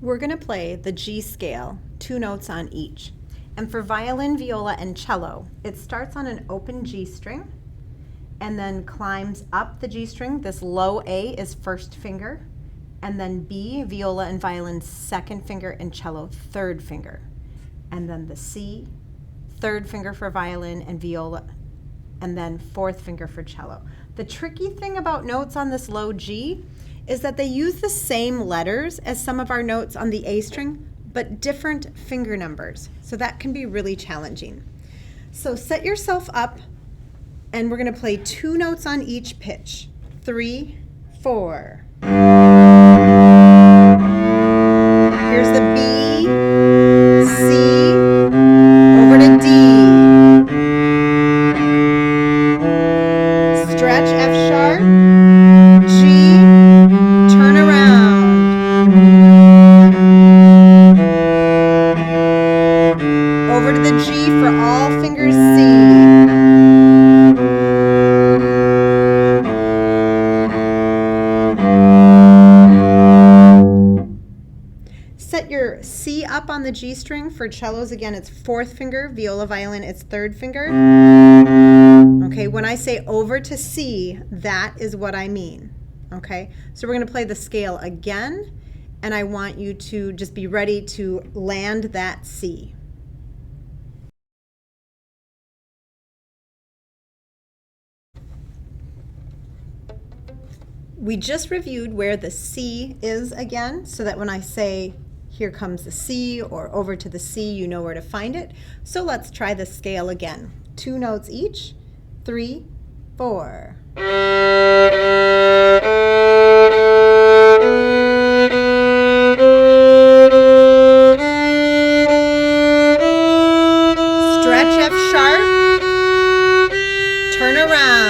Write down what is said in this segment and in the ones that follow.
We're going to play the G scale, 2 notes on each. And for violin, viola, and cello, it starts on an open G string and then climbs up the G string. This low A is first finger, and then B, viola and violin, second finger, and cello, third finger. And then the C, third finger for violin and viola, and then fourth finger for cello. The tricky thing about notes on this low G is that they use the same letters as some of our notes on the A string, but different finger numbers. So that can be really challenging. So set yourself up, and we're going to play 2 notes on each pitch. 3, 4. Here's the B, C, over to D. Stretch F sharp, G, turn around. Over to the G for all fingers C. Set your C up on the G string. For cellos, again, it's fourth finger. Viola, violin, it's third finger. Okay, when I say over to C, that is what I mean. Okay, so we're going to play the scale again, and I want you to just be ready to land that C. We just reviewed where the C is again, so that when I say here comes the C or over to the C, you know where to find it. So let's try the scale again. 2 notes each. 3, 4. Stretch F sharp, turn around.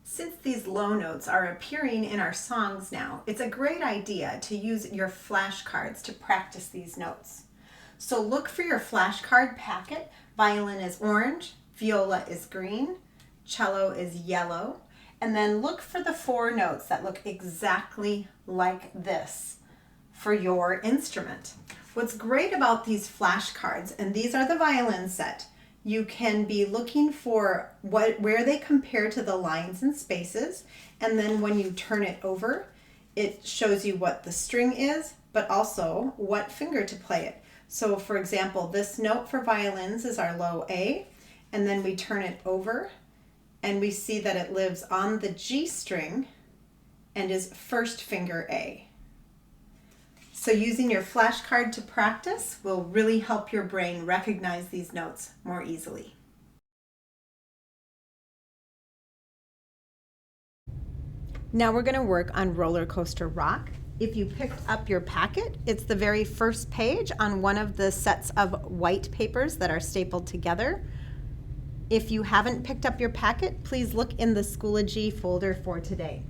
Since these low notes are appearing in our songs now, it's a great idea to use your flashcards to practice these notes. So look for your flashcard packet. Violin is orange, viola is green, cello is yellow, and then look for the 4 notes that look exactly like this for your instrument. What's great about these flashcards, and these are the violin set, you can be looking for where they compare to the lines and spaces, and then when you turn it over, it shows you what the string is, but also what finger to play it. So for example, this note for violins is our low A, and then we turn it over, and we see that it lives on the G string and is first finger A. So using your flashcard to practice will really help your brain recognize these notes more easily. Now we're going to work on Roller Coaster Rock. If you picked up your packet, it's the very first page on one of the sets of white papers that are stapled together. If you haven't picked up your packet, please look in the Schoology folder for today.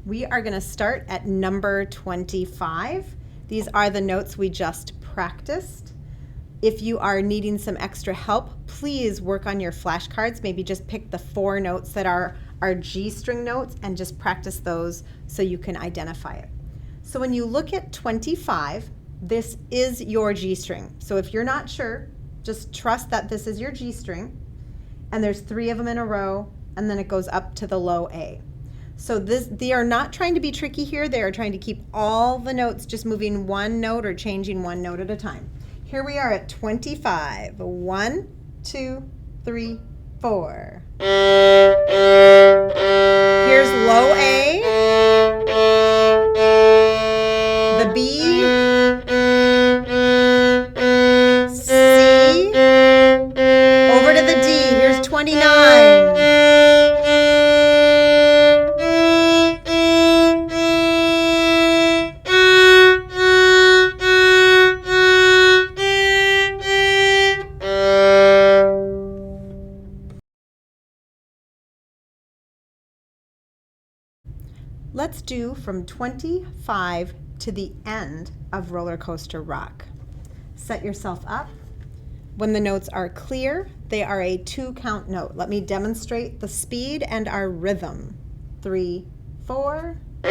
We are going to start at number 25. These are the notes we just practiced. If you are needing some extra help, please work on your flashcards. Maybe just pick the 4 notes that are our G string notes and just practice those so you can identify it. So when you look at 25, this is your G string. So if you're not sure, just trust that this is your G string, and there's 3 of them in a row, and then it goes up to the low A. So they are not trying to be tricky here. They are trying to keep all the notes just moving 1 note or changing 1 note at a time. Here we are at 25. 1, 2, 3, 4. Here's low A, the B, C, over to the D. Here's 29. Let's do from 25 to the end of Roller Coaster Rock. Set yourself up. When the notes are clear, they are a 2-count note. Let me demonstrate the speed and our rhythm. 3, 4, 3,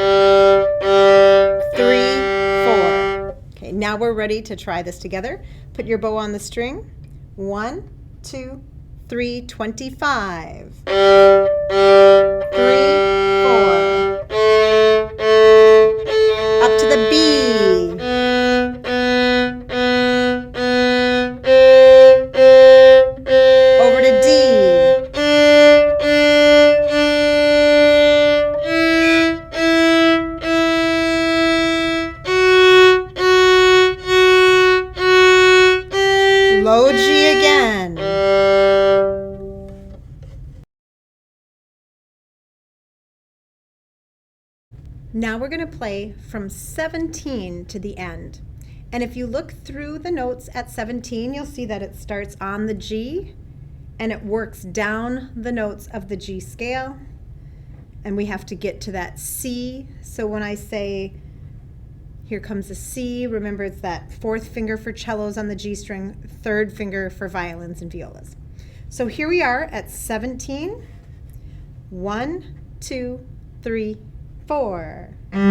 4. Okay, now we're ready to try this together. Put your bow on the string. 1, 2, 3, 25. 3, 4. Up to the B. Over to D. Low G again. Now we're going to play from 17 to the end. And if you look through the notes at 17, you'll see that it starts on the G and it works down the notes of the G scale. And we have to get to that C. So when I say, here comes a C, remember it's that 4th finger for cellos on the G string, 3rd finger for violins and violas. So here we are at 17. 1, 2, 3, 4. Half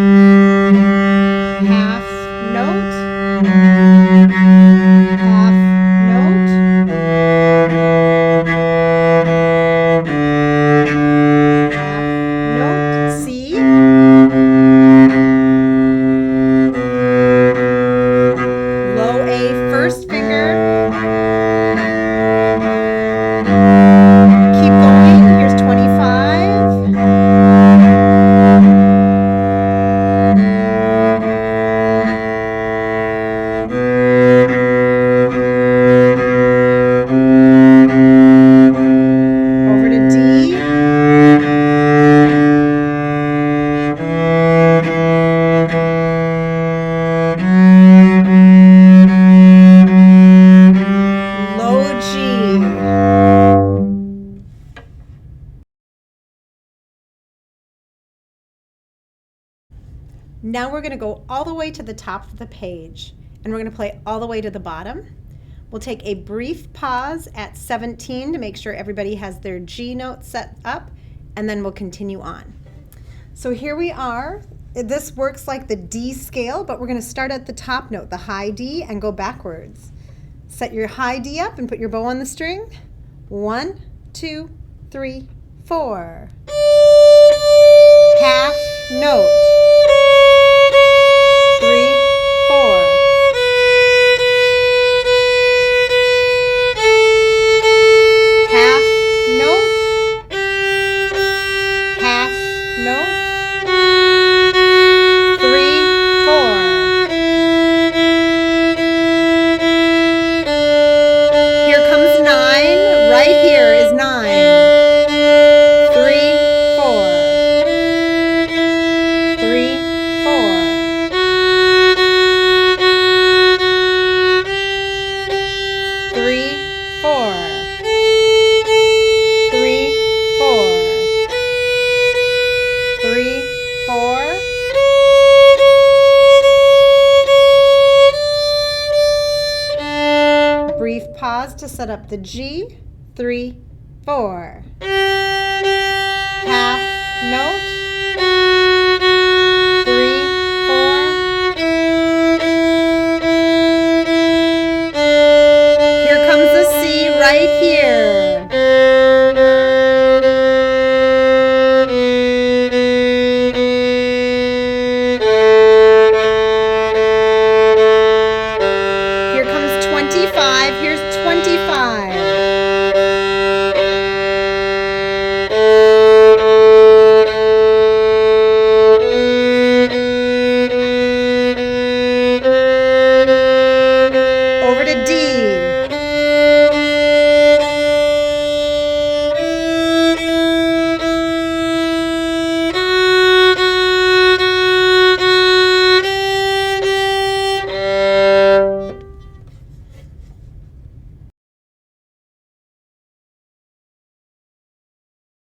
note. Half note. Half note. C. Low A, 1st finger. Keep going. Here's 25. Over to D. Low G. Now we're going to go all the way to the top of the page, and we're going to play all the way to the bottom. We'll take a brief pause at 17 to make sure everybody has their G note set up, and then we'll continue on. So here we are. This works like the D scale, but we're going to start at the top note, the high D, and go backwards. Set your high D up and put your bow on the string. 1, 2, 3, 4. Half note. 3, 4. Half note. Half note. 3, 4. Here comes 9. Right here is 9. 3, 4. 3, 4. 3, 4. 3, 4. 3, 4. Brief pause to set up the G. 3, 4. Half note.